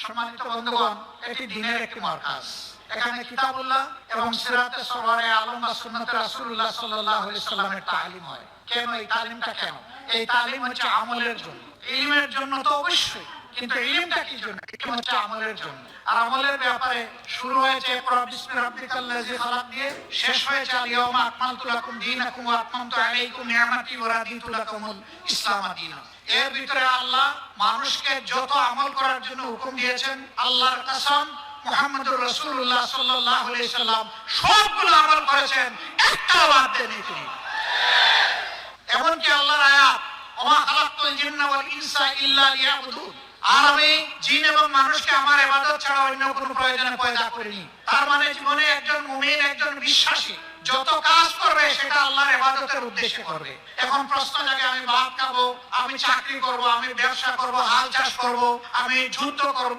সম্মানিত বন্ধুগণ, এটি দ্বীনের একটি মারকাজ। এখানে কিতাবুল্লাহ এবং সিরাতে সরওয়ারে আলম বা সুন্নতে রাসূলুল্লাহ সাল্লাল্লাহু আলাইহি সাল্লামের তালিম হয়। কেন এই তালিমটা? কেন এই তালিম হচ্ছে আমলের জন্য। ইলমের জন্য তো অবশ্যই, কিন্তু ইলমটা কি জন্য? ইলম হচ্ছে আমলের জন্য। আর আমলের ব্যাপারে শুরু হয়েছে ইকরা বিসমি রাব্বিকাল্লাযী খালাক দিয়ে, শেষ হয়েছে আল ইয়াওমা আকমালতু লাকুম দীনাকুম ওয়া আতমামতু আলাইকুম নি'মাতি ওয়া রাদিতু লাকুমুল ইসলাম দীনা। এর ভিতরে আল্লাহ মানুষকে যত আমল করার জন্য হুকুম দিয়েছেন, আল্লাহর কসম মুহাম্মদুর রাসূলুল্লাহ সাল্লাল্লাহু আলাইহি সাল্লাম সবগুলো আমল করেছেন, একটাও বাদ দেননি তিনি। এমনকি আল্লাহর আয়াত ওমা খালাকতুল জিন্না ওয়াল ইনসা ইল্লা লিয়াবুদুন, আর আমি জিন এবং মানুষকে আমার ইবাদত ছাড়া অন্য কোনো প্রয়োজনে পয়দা করিনি। তার মানে জীবনে একজন মুমিন, একজন বিশ্বাসী যত কাজ করবে সেটা আল্লাহর ইবাদতের উদ্দেশ্যে করবে। এখন প্রশ্ন জাগে, আমি ভাত খাবো, আমি চাকরি করব, আমি ব্যবসা করব, হাল চাষ করব, আমি যুদ্ধ করব,